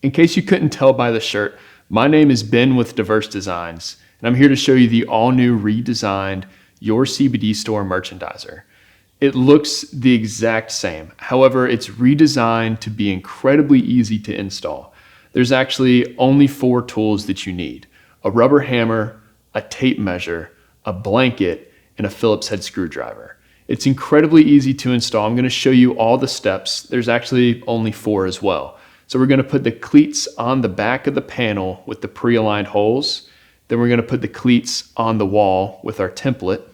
In case you couldn't tell by the shirt, my name is Ben with Diverse Designs, and I'm here to show you the all-new redesigned Your CBD Store merchandiser. It looks the exact same. However, it's redesigned to be incredibly easy to install. There's actually only 4 tools that you need: a rubber hammer, a tape measure, a blanket, and a Phillips head screwdriver. It's incredibly easy to install. I'm going to show you all the steps. There's actually only 4 as well. So we're going to put the cleats on the back of the panel with the pre-aligned holes. Then we're going to put the cleats on the wall with our template.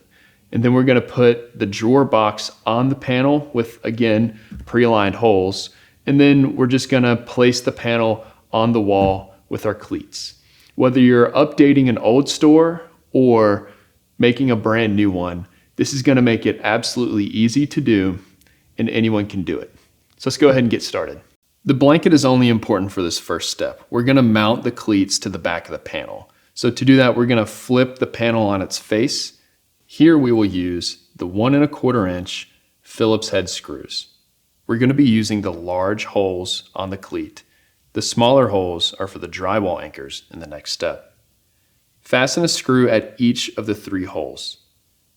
And then we're going to put the drawer box on the panel with, again, pre-aligned holes. And then we're just going to place the panel on the wall with our cleats. Whether you're updating an old store or making a brand new one, this is going to make it absolutely easy to do, and anyone can do it. So let's go ahead and get started. The blanket is only important for this first step. We're going to mount the cleats to the back of the panel. So to do that, we're going to flip the panel on its face. Here we will use the 1 1/4 inch Phillips head screws. We're going to be using the large holes on the cleat. The smaller holes are for the drywall anchors in the next step. Fasten a screw at each of the 3 holes.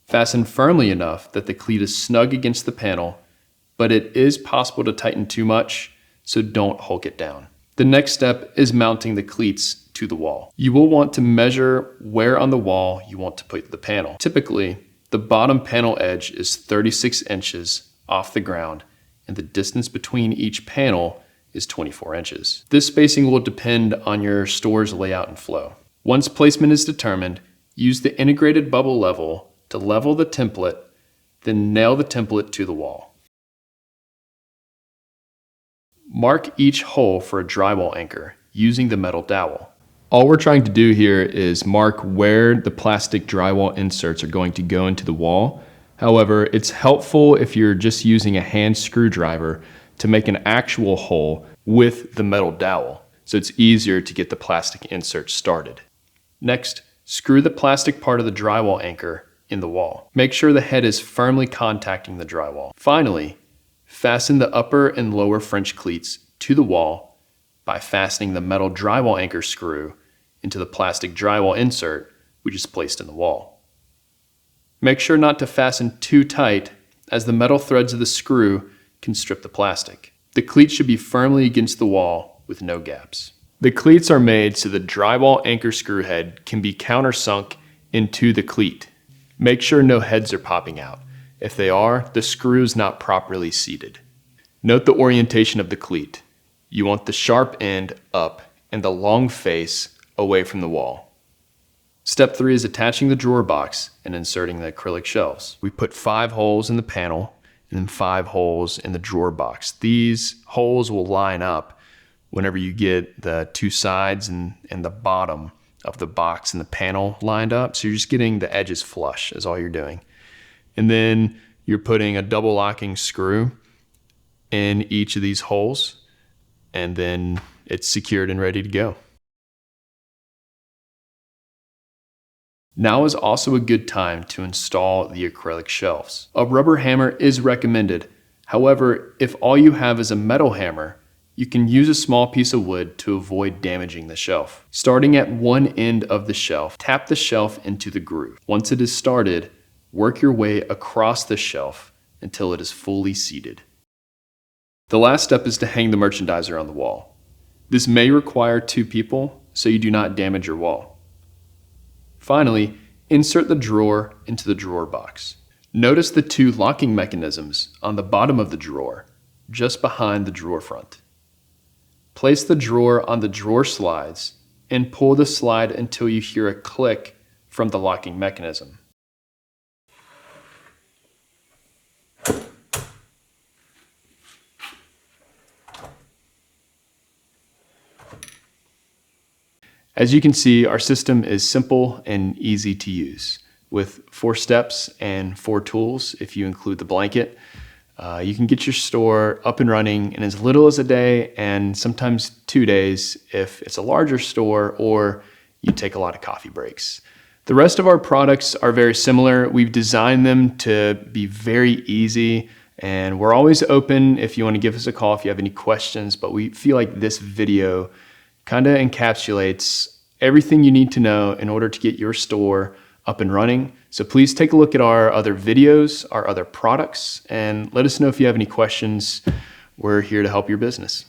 Fasten firmly enough that the cleat is snug against the panel, but it is possible to tighten too much, so don't hulk it down. The next step is mounting the cleats to the wall. You will want to measure where on the wall you want to put the panel. Typically, the bottom panel edge is 36 inches off the ground, and the distance between each panel is 24 inches. This spacing will depend on your store's layout and flow. Once placement is determined, use the integrated bubble level to level the template, then nail the template to the wall. Mark each hole for a drywall anchor using the metal dowel. All we're trying to do here is mark where the plastic drywall inserts are going to go into the wall. However, it's helpful if you're just using a hand screwdriver to make an actual hole with the metal dowel, so it's easier to get the plastic insert started. Next, screw the plastic part of the drywall anchor in the wall. Make sure the head is firmly contacting the drywall. Finally, fasten the upper and lower French cleats to the wall by fastening the metal drywall anchor screw into the plastic drywall insert we just placed in the wall. Make sure not to fasten too tight, as the metal threads of the screw can strip the plastic. The cleats should be firmly against the wall with no gaps. The cleats are made so the drywall anchor screw head can be countersunk into the cleat. Make sure no heads are popping out. If they are, the screw is not properly seated. Note the orientation of the cleat. You want the sharp end up and the long face away from the wall. Step 3 is attaching the drawer box and inserting the acrylic shelves. We put 5 holes in the panel and then 5 holes in the drawer box. These holes will line up whenever you get the 2 sides and the bottom of the box and the panel lined up. So you're just getting the edges flush is all you're doing. And then you're putting a double locking screw in each of these holes, and then it's secured and ready to go. Now is also a good time to install the acrylic shelves. A rubber hammer is recommended. However, if all you have is a metal hammer, you can use a small piece of wood to avoid damaging the shelf. Starting at one end of the shelf, tap the shelf into the groove. Once it is started, work your way across the shelf until it is fully seated. The last step is to hang the merchandiser on the wall. This may require 2 people, so you do not damage your wall. Finally, insert the drawer into the drawer box. Notice the 2 locking mechanisms on the bottom of the drawer, just behind the drawer front. Place the drawer on the drawer slides and pull the slide until you hear a click from the locking mechanism. As you can see, our system is simple and easy to use, with 4 steps and 4 tools if you include the blanket. You can get your store up and running in as little as a day and sometimes 2 days if it's a larger store or you take a lot of coffee breaks. The rest of our products are very similar. We've designed them to be very easy And we're always open if you want to give us a call if you have any questions, but we feel like this video kind of encapsulates everything you need to know in order to get your store up and running. So please take a look at our other videos, our other products, and let us know if you have any questions. We're here to help your business.